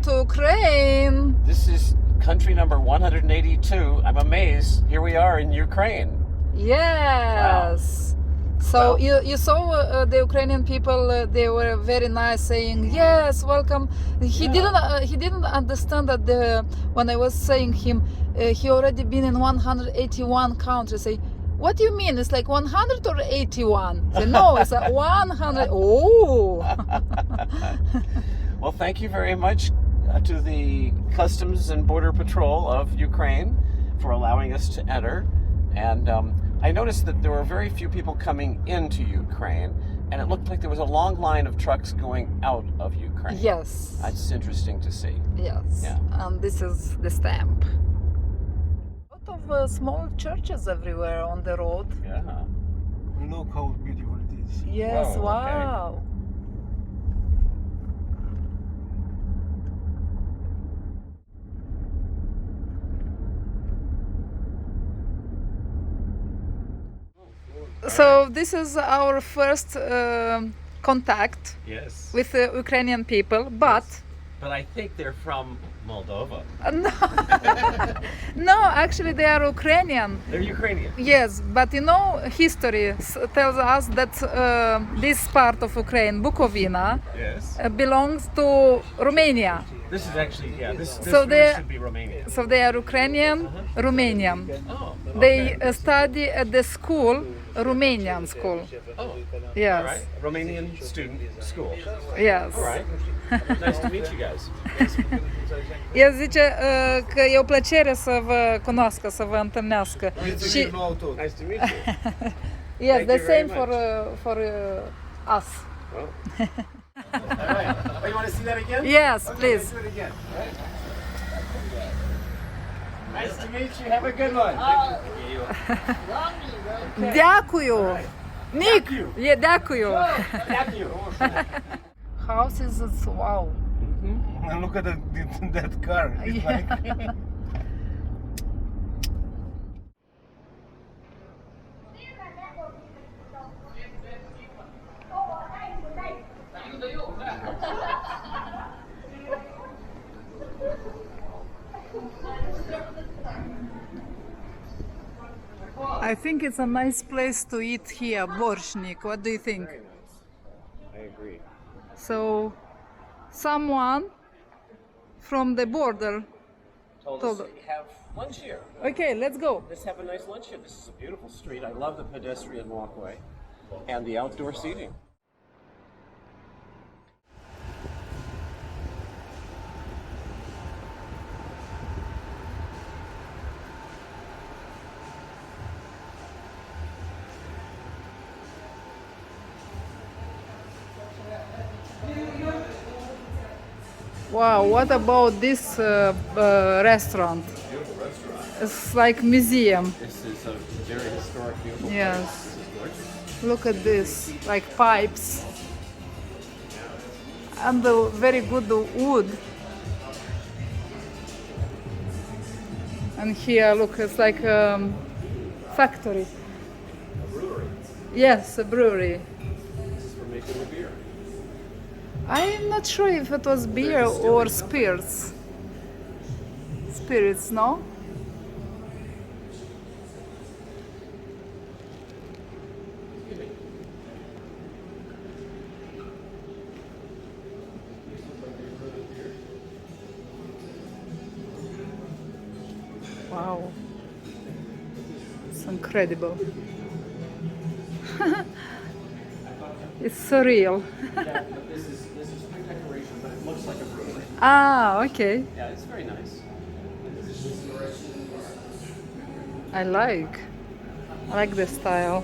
to Ukraine. This is country number 182. I'm amazed. Here we are in Ukraine. Yes. So Well- you saw the Ukrainian people. They were very nice, saying yes, welcome. He didn't understand that when I was saying him, he already been in 181 countries. Say, what do you mean? It's like 100 or 81? Say, no, it's like 100. Oh. Well, thank you very much to the Customs and Border Patrol of Ukraine for allowing us to enter. And I noticed that there were very few people coming into Ukraine, and it looked like there was a long line of trucks going out of Ukraine. Yes. That's interesting to see. Yes. Yeah. And this is the stamp. A lot of small churches everywhere on the road. Yeah. Look how beautiful it is. Yes, Whoa, okay. wow. So this is our first contact Yes. with the Ukrainian people, but But I think they're from Moldova. no, no, actually they are Ukrainian. They're Ukrainian. Yes, but you know, history tells us that this part of Ukraine, Bukovina, Yes. belongs to Romania. This is actually, yeah, this So really they- should be Romanian. So they are Ukrainian, Romanian. Oh, They okay. study at the school, Romanian school. Oh, Yes, all right. Romanian student school. yes. All right. Nice to meet you guys. El zice că e o plăcere să vă cunoască, să vă întâlnească. Și, Nice to meet you. yes, Thank the you very same for us. Well. All right. Oh, you want to see that again? Yes, please. Do it again. All right. Nice to meet you. Have a good one. Дякую. Ник, Дякую. є дякую. Thank you. Houses, it's wow. And look at that car. It's like I think it's a nice place to eat here, Borshnik. What do you think? Very nice. I agree. So, someone from the border. Told Told us to have lunch here. Okay, let's go. Let's have a nice lunch here. This is a beautiful street. I love the pedestrian walkway and the outdoor seating. Wow, what about this restaurant? Beautiful restaurant. It's like museum. This is a very historic, beautiful Yes. place. This is gorgeous. Look at this, like pipes. And the very good wood. And here, look, it's like a factory. A brewery. Yes, a brewery. This is for making the beer. I'm not sure if it was beer or spirits. Spirits, no? Wow. It's incredible. It's surreal. Yeah, but this is quick decoration, but it looks like a brewery. Ah, okay. Yeah, it's very nice. I like the style.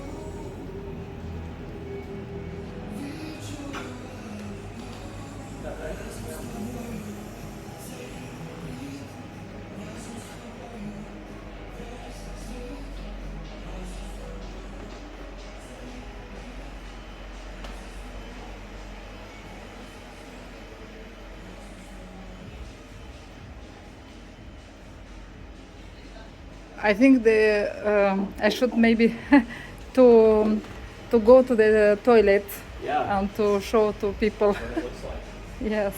I think I should maybe to go to the toilet Yeah. and to show to people. What it looks like. Yes.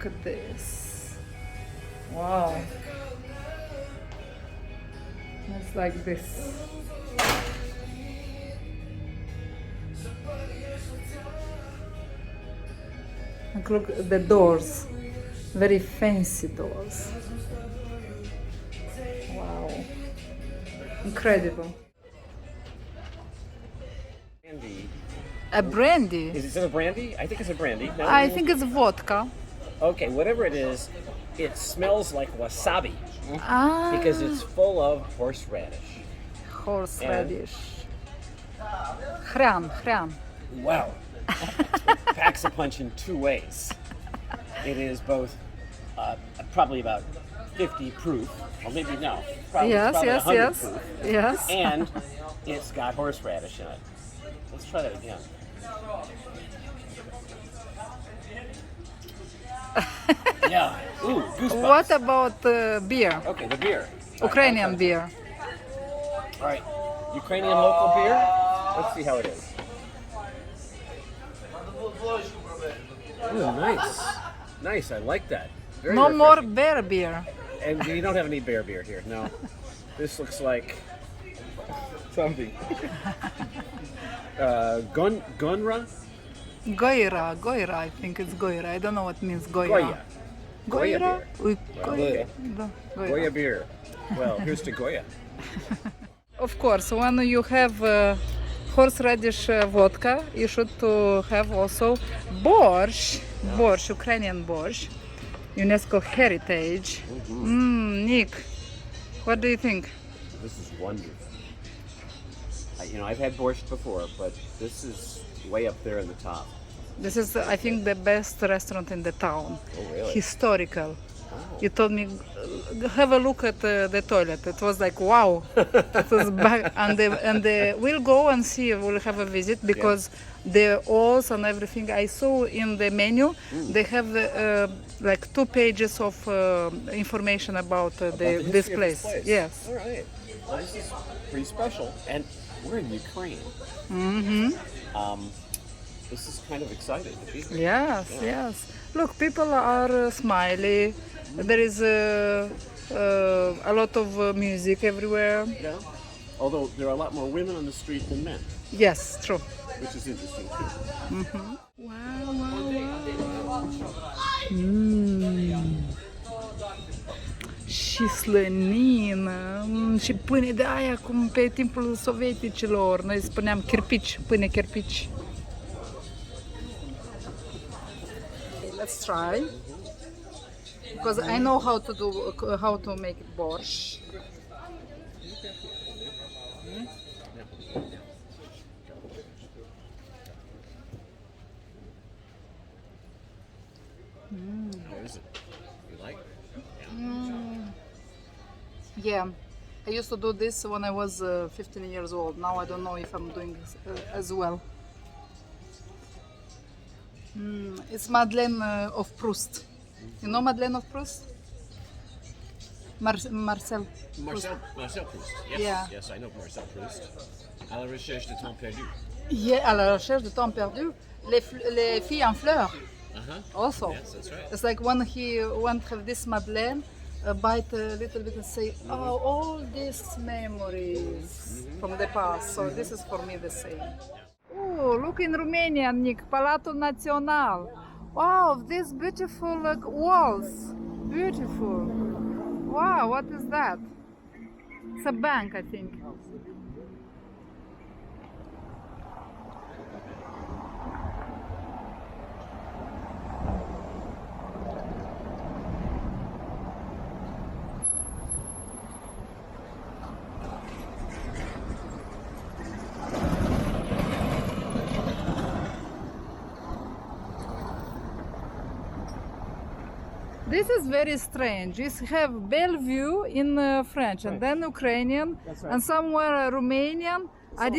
Look at this. Wow. It's like this. Look at the doors. Very fancy doors. Wow. Incredible. Brandy. A brandy? Is it a brandy? I think it's a brandy. No? I think it's vodka. Okay, whatever it is, it smells like wasabi Ah, because it's full of horseradish. horseradish. Hran. Wow. It packs a punch in two ways. It is both probably about 50 proof, or maybe no, probably, Yes, probably yes, 100 yes. proof, Yes. and it's got horseradish in it. Let's try that again. Yeah. Ooh, goosebumps. What about beer? Okay, the beer. Ukrainian beer. All right, Ukrainian local beer. Let's see how it is. Ooh, nice. Nice, I like that. Very No more refreshing. bear beer. And you don't have any bear beer here, no. This looks like something. Gonra? Goira, I think it's Goira. I don't know what means Goira. Goya. Goira? beer. Goira. Goya beer. Well, here's to Goya. Of course, when you have horseradish vodka, you should to have also borscht, Ukrainian borscht, UNESCO heritage. Nick, what do you think? This is wonderful. I've had borscht before, but this is way up there in the top. This is, I think, the best restaurant in the town. Oh, really? Historical. Oh. You told me, have a look at the toilet. It was like, wow. It was back, we'll go and see. We'll have a visit because the walls and everything I saw in the menu, they have like 2 pages of information about, the this history of place. Yes. All right. Well, this is pretty special. And we're in Ukraine. This is kind of exciting to be here. Yes. Look, people are smiley. There is a lot of music everywhere. Yeah. Although there are a lot more women on the street than men, Yes, true. which is interesting too. Și slănină și pâine de aia cum pe timpul sovieticilor. Noi spuneam chirpici, pâine chirpici. Let's try. Because I know how to make borscht. How is it? You like it? Yeah, I used to do this when I was 15 years old. Now I don't know if I'm doing this, as well. It's Madeleine of Proust. You know Madeleine of Proust? Marcel. Marcel Proust. Yes, Yeah. yes, I know Marcel Proust. À la recherche de temps perdu. Yeah, à la recherche de temps perdu. Les filles en fleurs. Also. Yes, that's right. It's like when he went to this Madeleine, bite a little bit and say, oh, all these memories from the past. So this is for me the same. Oh, look in Romania, Nick, Palatul Național. Wow, these beautiful walls. Beautiful. Wow, what is that? It's a bank, I think. This is very strange. You have Bellevue in French and then Ukrainian and somewhere Romanian. I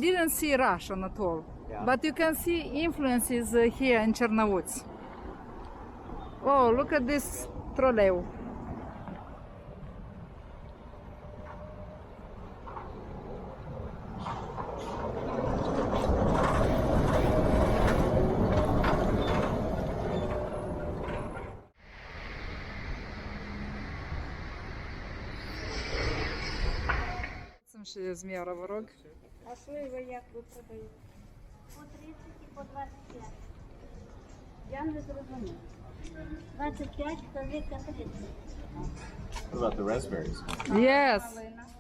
didn't see Russian at all. Yeah. But you can see influences here in Chernavutz. Oh, look at this troleu. ще є змія ворог. А сливи як ви продаєте? По 30 і по 25. Я не зрозумів. 25, вказівка 30. What about the raspberries? Yes.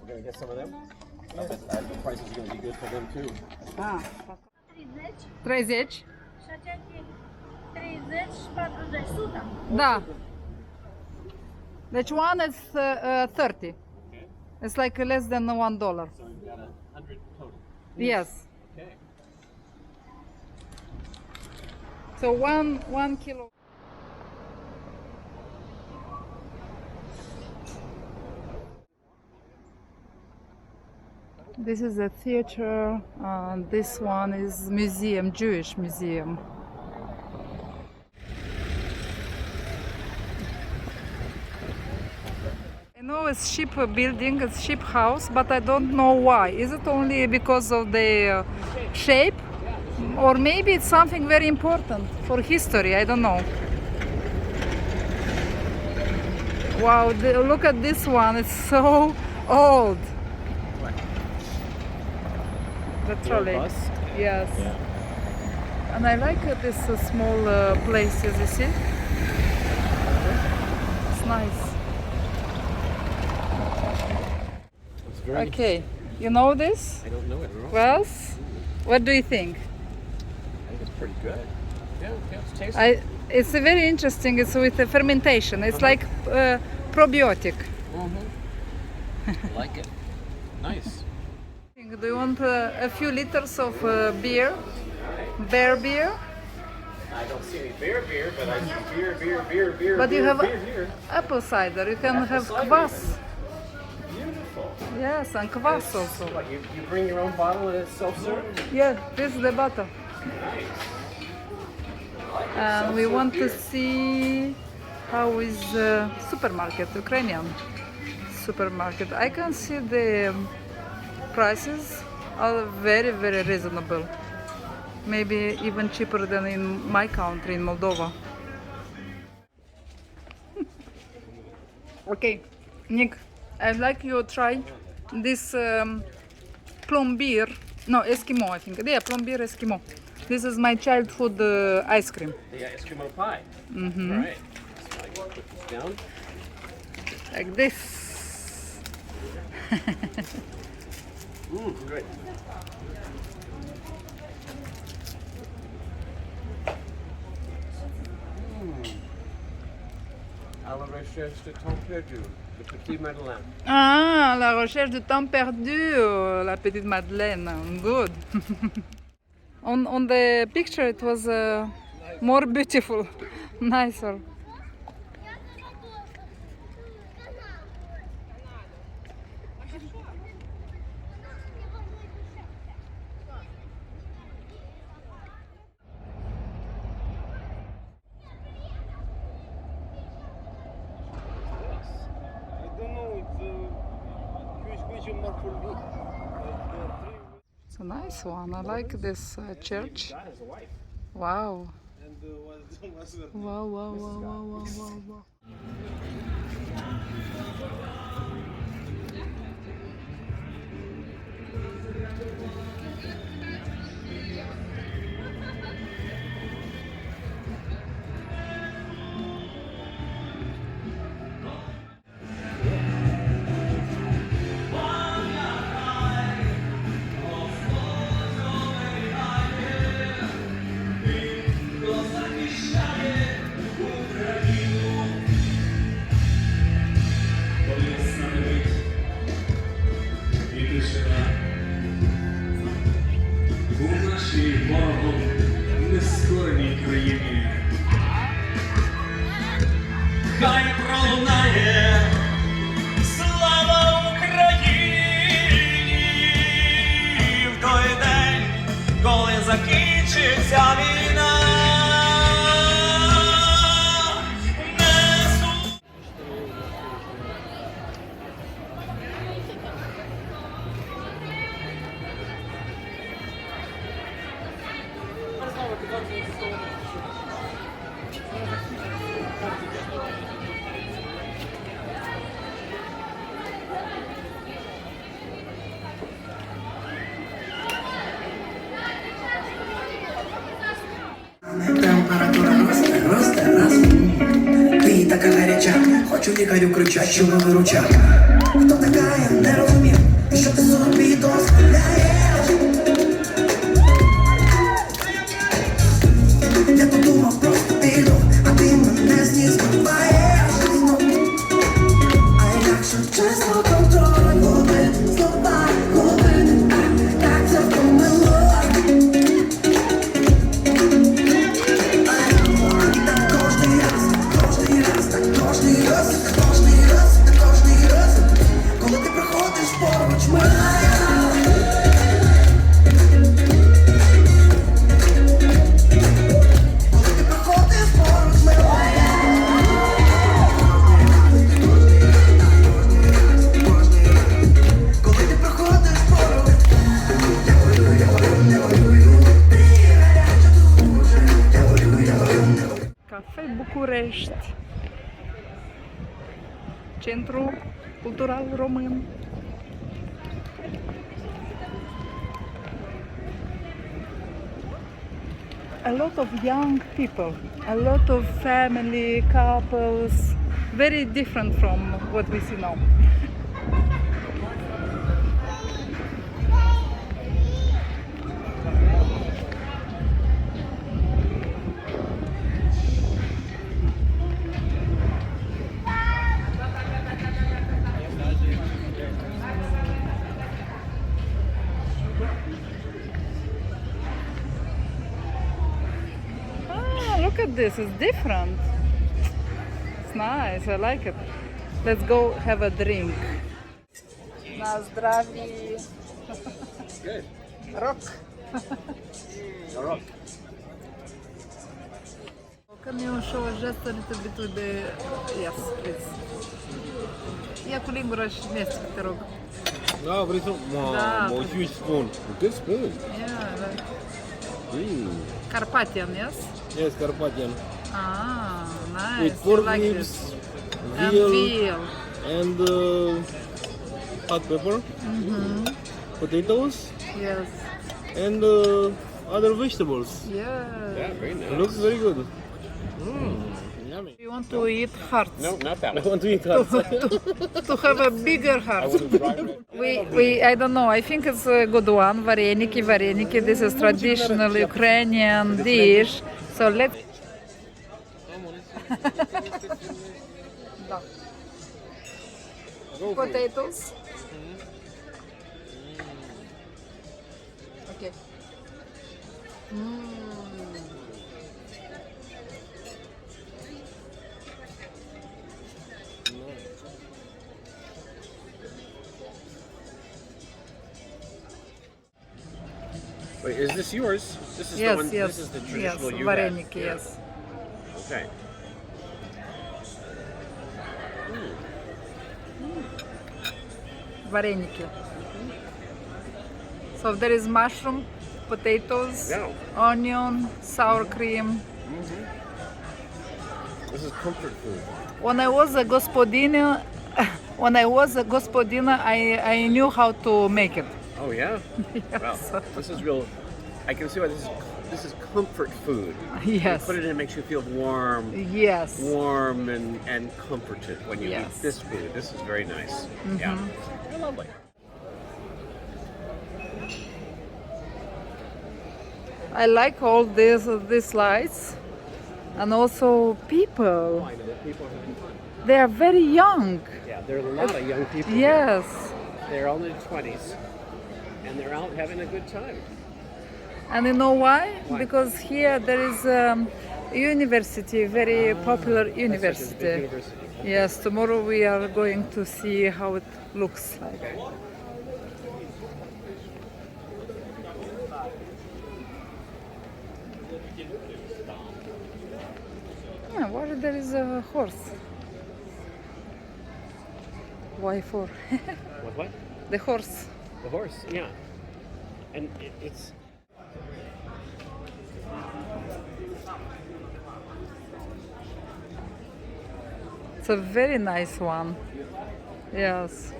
We're gonna get some of them. The price is gonna be good for them too. 30, 30. шачаки 30, шпатру десь сута. Да. That one is 30. It's like less than $1. So we've got 100 total. Yes. Okay. So one kilo. This is a theater. This one is museum, Jewish museum. I know it's ship building, it's ship house, but I don't know why. Is it only because of the shape? Or maybe it's something very important for history, I don't know. Wow, look at this one, it's so old. The trolley. bus? Yes. And I like this small places, you see? It's nice. It's very. Okay, you know this? I don't know it at all. Well, what do you think? I think it's pretty good. Yeah, it's tasty. It's very interesting. It's with the fermentation. It's like probiotic. I like it. Nice. Do you want a few liters of beer? Bear beer? I don't see any beer, but I see beer. But you have here. apple cider. You can have cider kvass. Beautiful. Yes, and kvass also. What, you bring your own bottle and it's self-serve? Yeah, this is the bottle. And we want to see how is supermarket, Ukrainian supermarket. I can see the prices are very, very reasonable. Maybe even cheaper than in my country, in Moldova. Okay, Nick, I'd like you to try this plombier. No, Eskimo, I think. Yeah, plombier Eskimo. This is my childhood ice cream. The Eskimo pie. Mm-hmm. All right. So I can put this down. Like this. Good. À la recherche de temps perdu, le petit Madeleine. Ah, la recherche du temps perdu, la petite Madeleine. Good. On the picture it was more beautiful, nicer. I don't know, it's question mark for me. It's a nice one. I like this church. God has a wife. Wow. And what's her name? Wow, wow, wow, wow, wow, wow, wow. У нашій ворогом нескореній країні. Хай пролунає слава Україні в той день, коли закінчиться війна. Несу гаряча, хочу лікарю кричать, що ви виручать. Хто така, я не розумів, і що ти собі дозволяєш? Я подумав, просто піду, а ти мене з ніг збиваєш. А якщо чесно, контроль губи, слова губи, так це помило. Кожний раз, коли ти проходиш поруч мене. Коли ти проходиш поруч мене. Коли ти проходиш поруч. Я горюю. Ти гаряча дуже. Я горюю. Cafe București, Centru Cultural Român. A lot of young people, a lot of family, couples, very different from what we see now. Look at this, it's different. It's nice, I like it. Let's go have a drink. Na zdraví. Good. Rock. All right. Can you show us just a little bit with the... Yes, please. Ia cu lingura și mestecă, te rog. Da, vrei să... Da. Mamă, huge spoon. Good spoon. Yeah, right. Mm. Carpathian, yes? Yes, Carpathian. Ah, nice. With You pork like ribs, this. veal, And veal. and hot pepper, potatoes, Yes. and other vegetables. Yeah. Very It nice. looks very good. Yummy. You want to eat hearts? No, not that I one. want to eat that. To have a bigger I heart. want to try it. I don't know. I think it's a good one. Vareniki. This is traditional Ukrainian dish. So let's. Go for it. Potatoes. Okay. Wait, is this yours? This is the Yes, one. yes. This is the Yes, traditional you vareniki, had. yes. Okay. Vareniki. So there is mushroom, potatoes, Yeah. onion, sour cream. This is comfort food. When I was a gospodina, I knew how to make it. Oh yeah. Wow. This is real. I can see why this is comfort food. Yes. Put it in, it makes you feel warm, Yes. warm and comforted when you Yes. eat this food. This is very nice. Yeah. They're lovely. I like all these lights, and also people. I know that people are having fun. They are very young. Yeah, there are a lot of young people here. Yes. They're all in their 20s, and they're out having a good time. And you know why? Why? Because here there is a university, very popular That's such a big university. university. Yes, tomorrow we are going to see how it looks like. Okay. Yeah, where there is a horse. Why for? What? The horse. The horse, yeah. And it's It's a very nice one. Yes.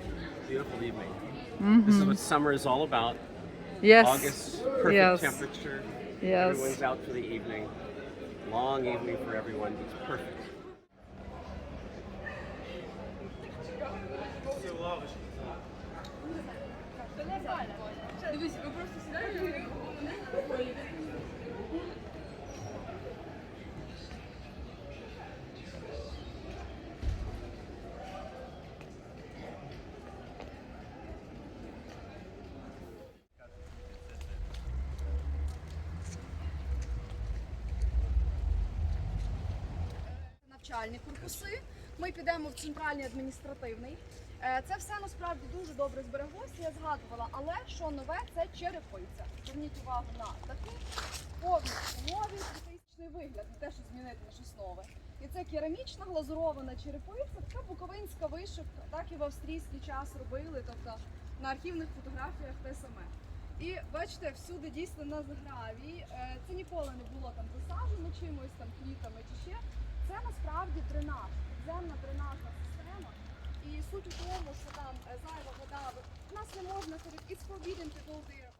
beautiful evening. This is what summer is all about. Yes. August, perfect Yes. temperature. Yes. Everyone's out for the evening. Long evening for everyone. It's perfect. Навчальні корпуси. Ми підемо в центральний адміністративний. Це все насправді дуже добре збереглося, я згадувала, але що нове, це черепиця. Зверніть увагу на таку повністю новий футуристичний вигляд, не те, що змінити на щось нове. І це керамічна глазурована черепиця, така буковинська вишивка, так і в австрійський час робили, тобто на архівних фотографіях те саме. І бачите, всюди дійсно на заграві. Це ніколи не було там засаджено чимось, там квітами чи ще. Це насправді дренаж, підземна дренажна система. І суть у тому, що там зайва вода, в нас не можна ходити, it's forbidden to go there.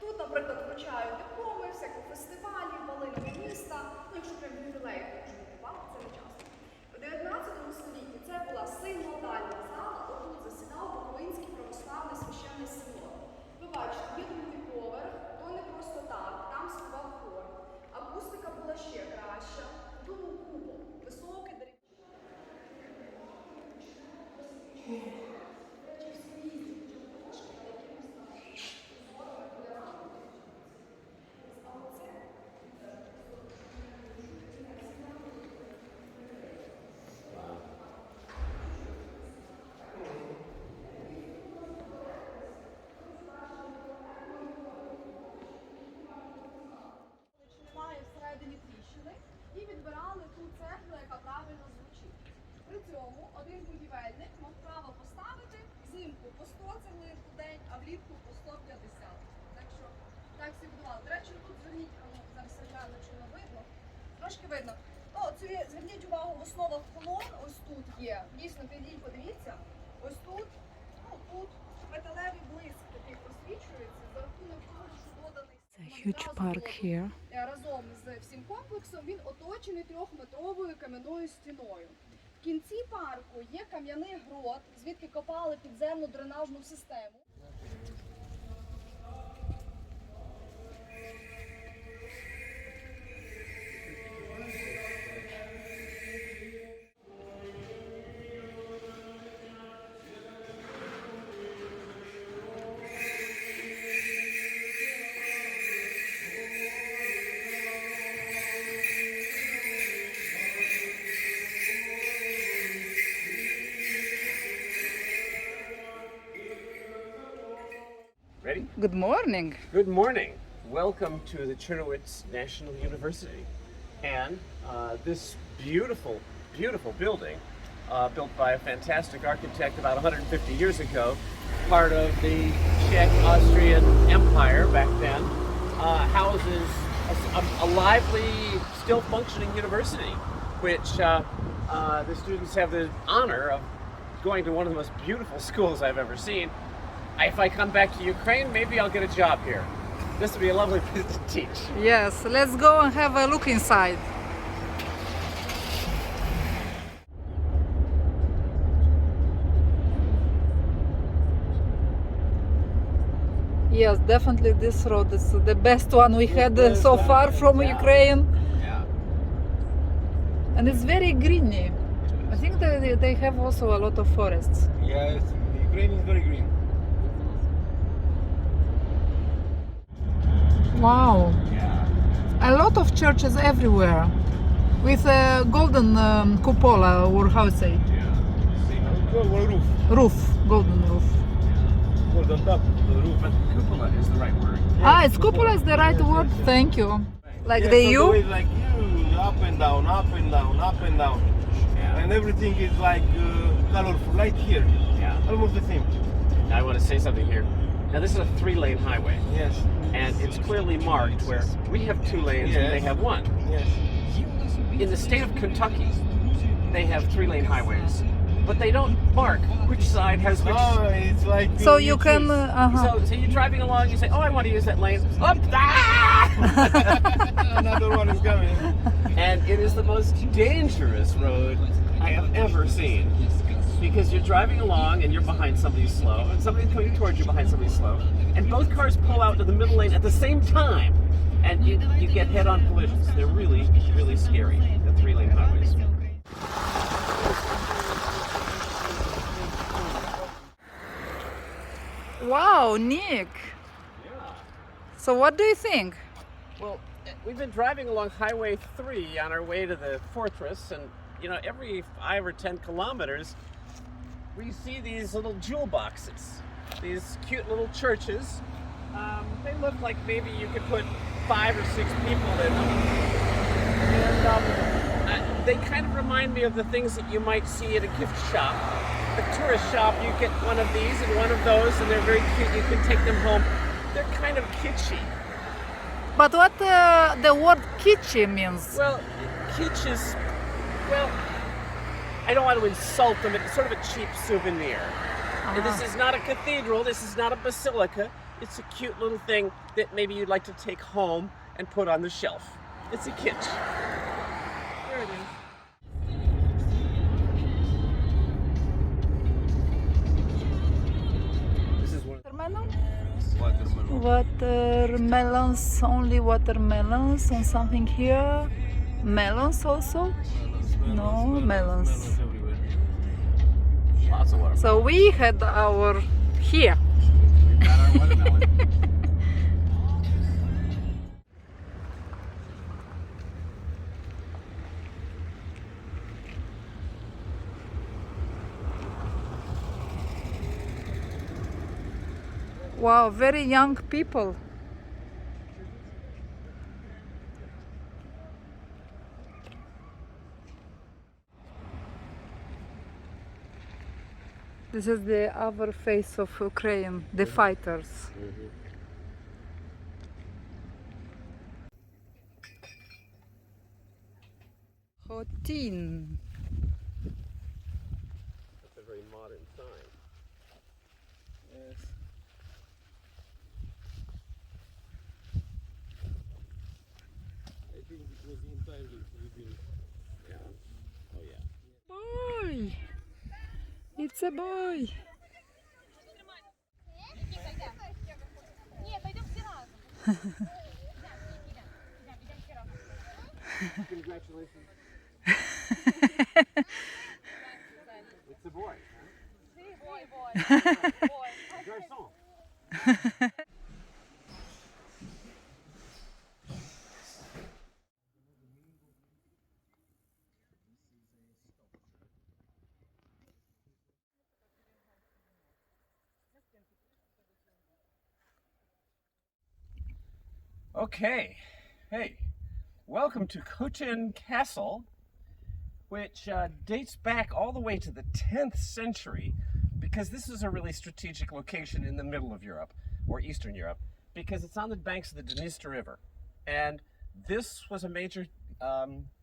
Тут, наприклад, вручають дипломи, всякі фестивалі, балини міста, ну якщо прям ювілеї, то вже відбувати, це не часто. У 19 столітті це була синодальна зала, отут засідав Буковинський православний священний синод. Ви бачите, є другий поверх, то не просто так, там співав хор. Акустика була ще краща, тут був купол, високий дерев'яний. Немає всередині тріщини і відбирали ту цеглу, яка правильно звучить. При цьому один будівельник мав право поставити взимку по 100 цеглин у день, а влітку по 150. Так що так всі будували. До речі, тут зверніть, зараз гляну, чи не видно. Трошки видно. Ну, зверніть увагу, в основах колон ось тут є. Дійсно, підійдіть, подивіться. Ось тут, ну тут металевий блиск такий просвічується за рахунок того, що доданий. Huge park here. Разом з всім комплексом він оточений 3-метровою кам'яною стіною. В кінці парку є кам'яний грот, звідки копали підземну дренажну систему. Ready? Good morning. Good morning. Welcome to the Czernowitz National University. And this beautiful, beautiful building, built by a fantastic architect about 150 years ago, part of the Czech-Austrian Empire back then, houses a lively, still functioning university, which the students have the honor of going to one of the most beautiful schools I've ever seen. If I come back to Ukraine, maybe I'll get a job here. This would be a lovely place to teach. Yes, let's go and have a look inside. Yes, definitely this road is the best one we had so far from Ukraine. Yeah. And it's very greeny. I think they have also a lot of forests. Yes, Ukraine is very green. Wow. Yeah. A lot of churches everywhere with a golden cupola, or how to say, Roof. roof, golden roof. Golden top, the roof. But cupola is the right word. Ah, it's cupola is the right word. Thank you. Like Yes, the so U. it's like you, up and down, up and down, up and down. Yeah. And everything is like colorful, like here. Yeah. Almost the same. I want to say something here. Now, this is a 3-lane highway, Yes. and it's clearly marked where we have 2 lanes and they have 1. Yes. In the state of Kentucky, they have 3-lane highways, but they don't mark which side has which. Oh, it's like. So you can. So you're driving along, you say, "Oh, I want to use that lane." Up, Another one is coming. and it is the most dangerous road I have ever seen, because you're driving along and you're behind somebody slow, and somebody's coming towards you behind somebody slow, and both cars pull out to the middle lane at the same time, and you get head-on collisions. They're really, really scary. The 3-lane highways. Wow, Nick. So what do you think? Well, we've been driving along Highway 3 on our way to the fortress, and every 5 or 10 kilometers, we see these little jewel boxes, these cute little churches. They look like maybe you could put 5 or 6 people in them, and they kind of remind me of the things that you might see at a gift shop. A tourist shop, you get one of these and one of those, and they're very cute. You can take them home. They're kind of kitschy. But what the word kitschy means? Well, kitsch is, I don't want to insult them. It's sort of a cheap souvenir. This is not a cathedral. This is not a basilica. It's a cute little thing that maybe you'd like to take home and put on the shelf. It's a kitsch. There it is. This is one. Watermelon? Watermelon. Watermelons, only watermelons, and something here. Melons also? No, melons. Everywhere. Lots of water. So we had our here. Got our watermelon. Wow, very young people. This is the other face of Ukraine, the fighters. Hotin. That's a very modern sign. Yes. I think it was entirely rebuilt. Yeah. Oh yeah. Boy! It's a boy! Congratulations. It's a boy. Garçon. Okay, hey, welcome to Khotin Castle, which dates back all the way to the 10th century, because this is a really strategic location in the middle of Europe, or Eastern Europe, because it's on the banks of the Dniester River. And this was a major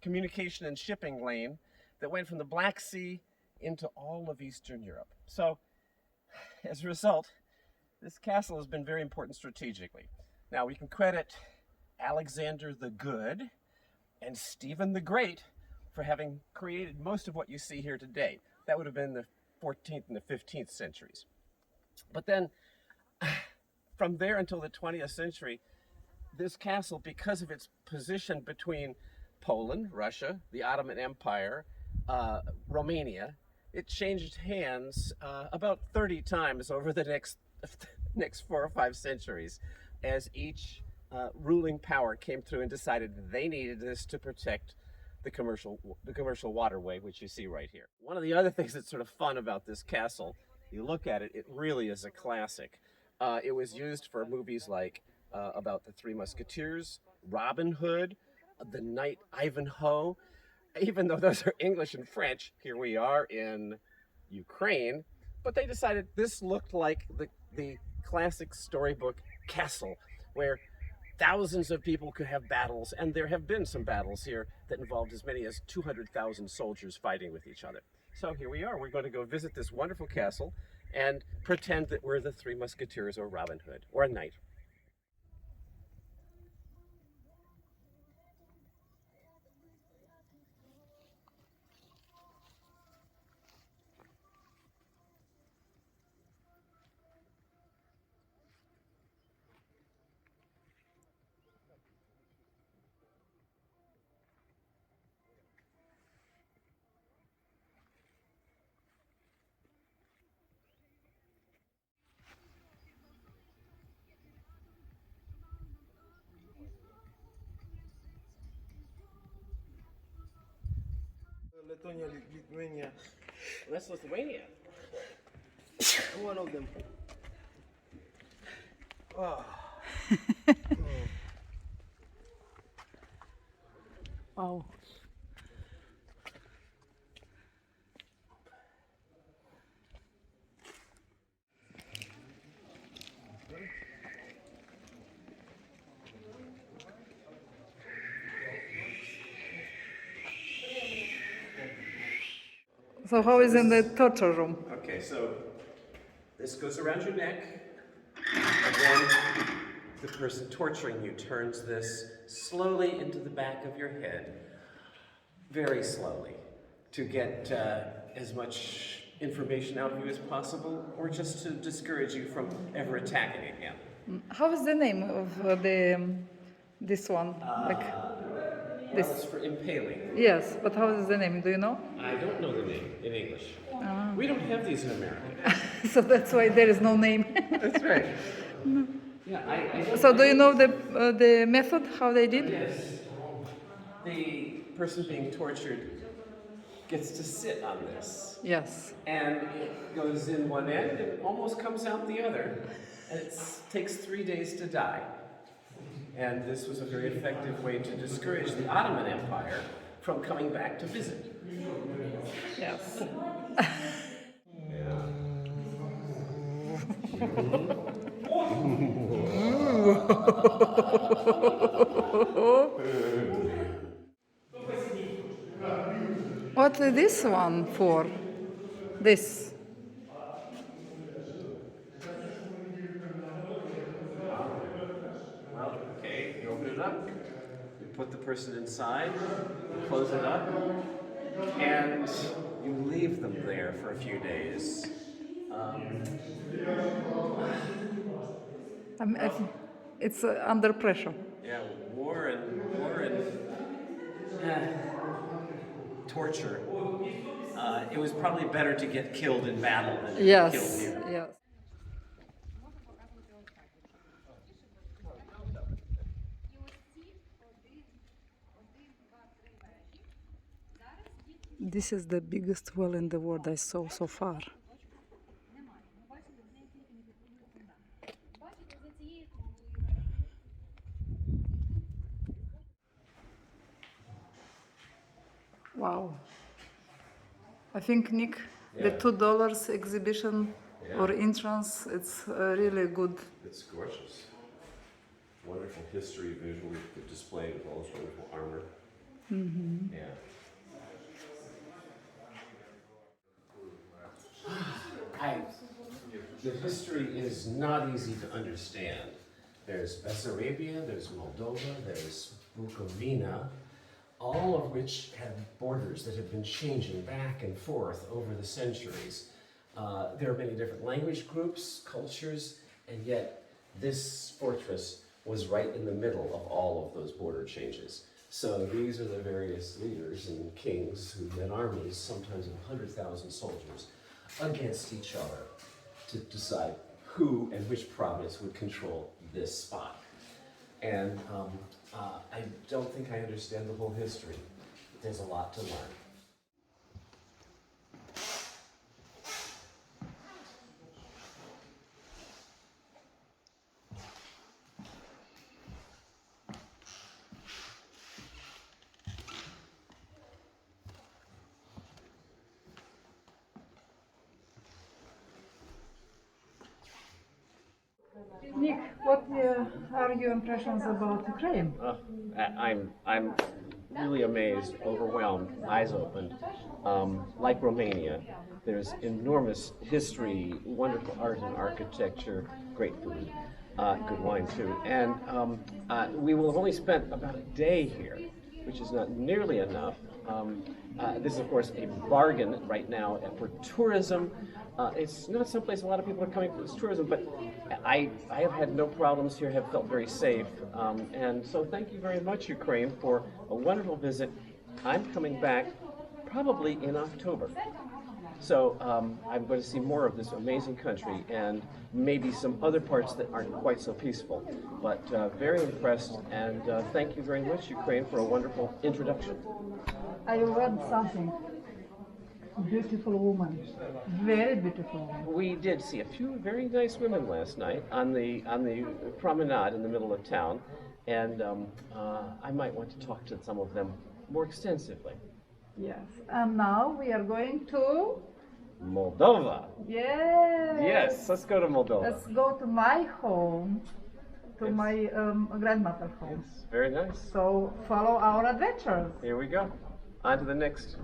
communication and shipping lane that went from the Black Sea into all of Eastern Europe. So, as a result, this castle has been very important strategically. Now, we can credit Alexander the Good and Stephen the Great for having created most of what you see here today. That would have been the 14th and the 15th centuries. But then, from there until the 20th century, this castle, because of its position between Poland, Russia, the Ottoman Empire, Romania, it changed hands about 30 times over the next 4 or 5 centuries, as each ruling power came through and decided they needed this to protect the commercial waterway, which you see right here. One of the other things that's sort of fun about this castle, you look at it, it really is a classic. It was used for movies like about the Three Musketeers, Robin Hood, the Knight Ivanhoe. Even though those are English and French, here we are in Ukraine. But they decided this looked like the classic storybook castle, where thousands of people could have battles, and there have been some battles here that involved as many as 200,000 soldiers fighting with each other. So here we are. We're going to go visit this wonderful castle and pretend that we're the Three Musketeers or Robin Hood or a knight. Lithuania, Lithuania. That's Lithuania. One of them. Oh. Wow. So how is in the torture room? Okay, so this goes around your neck, and then the person torturing you turns this slowly into the back of your head, very slowly, to get as much information out of you as possible, or just to discourage you from ever attacking again. How is the name of this one? Like This is for impaling. yes, but how is the name? Do you know? I don't know the name in English. We don't have these in America. So that's why there is no name. That's right. Yeah, I don't So do you know the method how they did? Yes. The person being tortured gets to sit on this. Yes. And it goes in one end and almost comes out the other. And it takes 3 days to die. And this was a very effective way to discourage the Ottoman Empire from coming back to visit. Yes. What is this one for? This. Well, okay, you open it up, you put the person inside, you close it up, and you leave them there for a few days. It's under pressure. Yeah, war and torture. It was probably better to get killed in battle than killed Yes. here. Yes. This is the biggest well in the world I saw so far. Wow. I think, Nick, the Yeah. $2 exhibition Yeah. or entrance, it's really good. It's gorgeous. Wonderful history visually displayed with all this wonderful armor. Mm-hmm. Yeah. The history is not easy to understand. There's Bessarabia, there's Moldova, there's Bukovina, all of which have borders that have been changing back and forth over the centuries. There are many different language groups, cultures, and yet this fortress was right in the middle of all of those border changes. So these are the various leaders and kings who led armies, sometimes of 100,000 soldiers, against each other to decide who and which province would control this spot. And I don't think I understand the whole history. There's a lot to learn. Nick, what are your impressions about Ukraine? I'm really amazed, overwhelmed, eyes opened. Like Romania, there's enormous history, wonderful art and architecture, great food, good wine too. And we will have only spent about a day here, which is not nearly enough. This is, of course, a bargain right now for tourism. It's not someplace a lot of people are coming for this tourism, but I have had no problems here, have felt very safe. And so thank you very much, Ukraine, for a wonderful visit. I'm coming back probably in October. So I'm going to see more of this amazing country and maybe some other parts that aren't quite so peaceful. But very impressed, and thank you very much, Ukraine, for a wonderful introduction. I read something. Beautiful woman, very beautiful woman. We did see a few very nice women last night on the promenade in the middle of town, and I might want to talk to some of them more extensively. Yes, and now we are going to. Moldova. Yes. Yes, let's go to Moldova. Let's go to my home, to my grandmother's home. Very nice. So follow our adventures. Here we go. On to the next